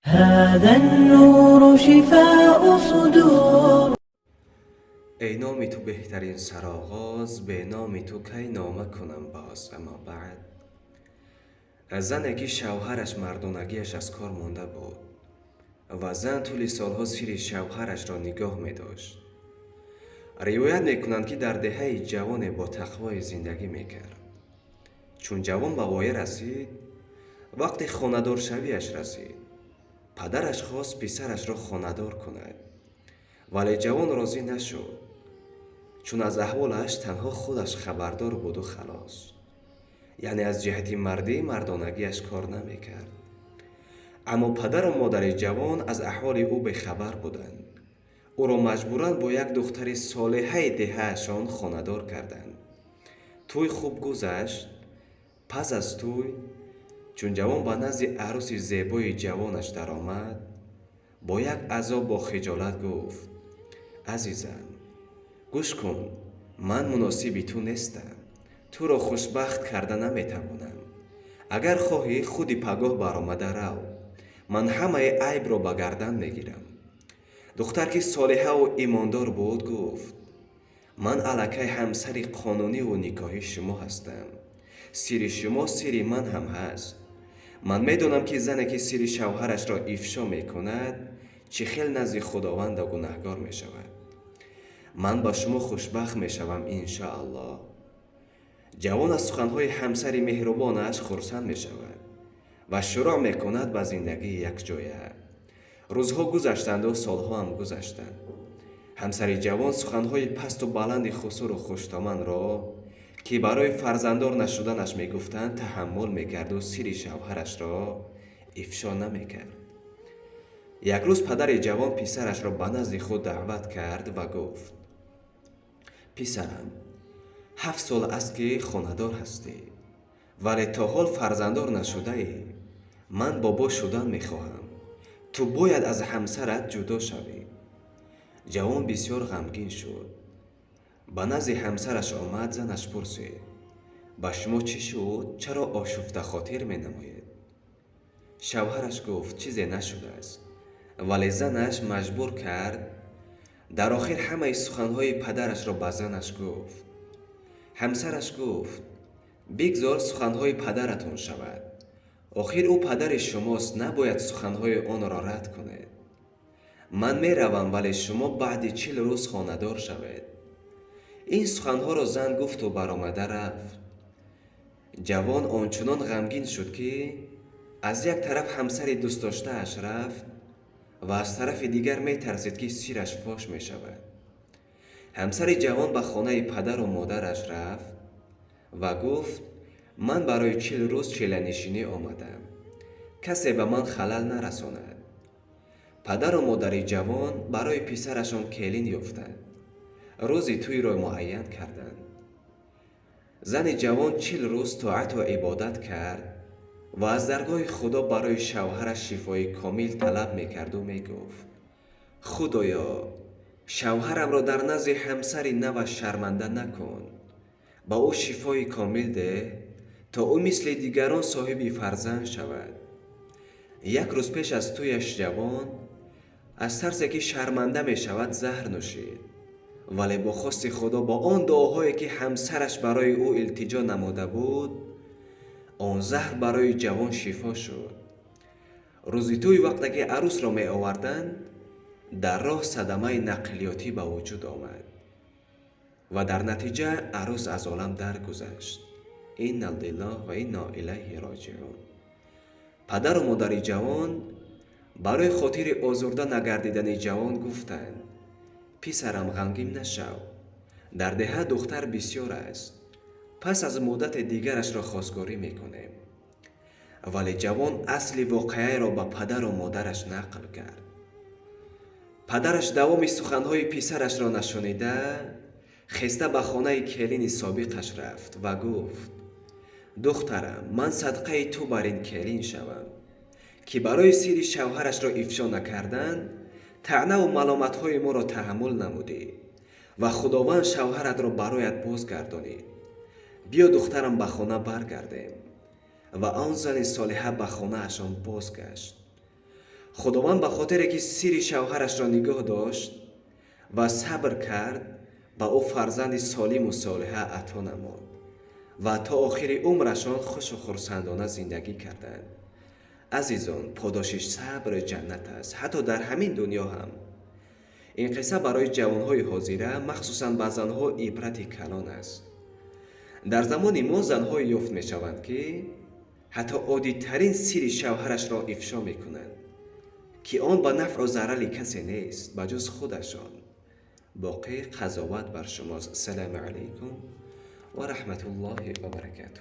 هذا النور شفاء صدور. ای نام تو بهترین سرآغاز، به نام تو کی نامه کنم باز. اما بعد زنی که شوهرش مردانگیش از کار مانده بود و زن طول سالها سیر شوهرش را نگاه می داشت. روایت می کنند که در دهه جوان با تقوای زندگی می کرد. چون جوان به وایه رسید، وقتی خانه‌دار شویش رسید، پدرش خواست پسرش را خانه‌دار کند، ولی جوان راضی نشد، چون از احوالش تنها خودش خبردار بود و خلاص. یعنی از جهت مردی مردانگیش کار نمی کرد. اما پدر و مادر جوان از احوال او بخبر بودند. او را مجبوراً با یک دختر صالحه دههشان خانه‌دار کردند. توی خوب گذشت. پس از توی، چون جوان به نزد عروس زیبای جوانش درآمد، با یک عذاب با خجالت گفت: عزیزم، گوش کن، من مناسب تو نیستم. تو را خوشبخت کرده نمیتوانم. اگر خواهی خودی پگاه برآمده رو. من همه عیب را به گردن میگیرم. دختر که صالحه و ایماندار بود گفت: من الکی همسر قانونی و نکاحی شما هستم. سیر شما سیر من هم هست. من میدونم که زنی که سیر شوهرش را افشا میکند چه خیلی نزد خداوند گناهکار میشود. من با شما خوشبخت میشوم انشاءالله. جوان از سخنهای همسر مهربانش خرسند میشود و شروع میکند به زندگی یک جایه. روزها گذشتند و سالها هم گذشتند. همسر جوان سخنهای پست و بلند خسور و خوشتامن را که برای فرزنددار نشدنش میگفتند تحمل میکرد و سیر شوهرش را افشا نمیکرد. یک روز پدر جوان پسرش را به نزد خود دعوت کرد و گفت: پسرم، 7 سال است که خانه‌دار هستی، ولی تا حال فرزنددار نشده ای. من بابا شدن میخواهم. تو باید از همسرت جدا شوی. جوان بسیار غمگین شد. به نزد همسرش آمد. زنش پرسید: با شما چی شد؟ چرا آشفته خاطر می نماید؟ شوهرش گفت: چیزی نشده است. ولی زنش مجبور کرد. در آخر همه سخنهای پدرش را به زنش گفت. همسرش گفت: بگذار سخنهای پدرتون شود. آخر او پدر شماست، نباید سخنهای آن را رد کنید. من می روم، ولی شما بعد 40 روز خانه‌دار شوید. این سخنها را زن گفت و برآمده رفت. جوان آنچنان غمگین شد که از یک طرف همسر دوست داشته اش رفت و از طرف دیگر می ترسید که سیرش فاش می شود. همسر جوان به خانه پدر و مادرش رفت و گفت: من برای 40 روز چیله‌نشینی آمدم. کسی به من خلل نرساند. پدر و مادر جوان برای پسرشان کلین یافتند. روزی توی را معین کردند. زن جوان 40 روز طاعت و عبادت کرد و از درگاه خدا برای شوهرش شفای کامل طلب میکرد و میگفت: خدایا، شوهرم را در نزد همسر نوش شرمنده نکن. با او شفای کامل ده تا او مثل دیگران صاحب فرزند شود. یک روز پیش از تویش جوان از ترس که شرمنده می شود زهر نوشید، ولی با خواست خدا با آن دعاهایی که همسرش برای او التجا نموده بود، آن زهر برای جوان شفا شد. روزی توی وقتی که عروس را می آوردند، در راه صدمه نقلیاتی به وجود آمد و در نتیجه عروس از عالم درگذشت. انا لله و انا الیه راجعون. پدر و مادر جوان برای خاطر آزرده نگردیدن جوان گفتند: پسرم غمگین نشو. در ده دختر بسیار است. پس از مدت دیگرش را خواستگاری میکنیم. ولی جوان اصل واقعه را به پدر و مادرش نقل کرد. پدرش دوام سخنهای پسرش را نشانیده خسته به خانه کلین سابقش رفت و گفت: دخترم، من صدقه تو بر این کلین شوم که برای سیر شوهرش را افشا نکردن طعنه و ملامت های ما را تحمل نمودی و خداوند شوهرت را برایت بازگردانید. بیا دخترم به خانه برگردیم. و آن زن صالحه به خانه اشان بازگشت. خداوند به خاطر که سیر شوهرش را نگاه داشت و صبر کرد به او فرزند سالم و صالحه عطا نمود و تا آخر عمرشان خوش و خرسندانه زندگی کردند. عزیزان، پاداشش صبر جنت است، حتی در همین دنیا هم. این قصه برای جوانهای حاضره، مخصوصا به زنها، عبرت کلان است. در زمان ما زنهای یافت می شوند که حتی عادی‌ترین سیر شوهرش را افشا می کنند که آن به نفع و ضرر کسی نیست به جز خودشان. باقی قضاوت بر شماست. السلام علیکم و رحمت الله و برکاته.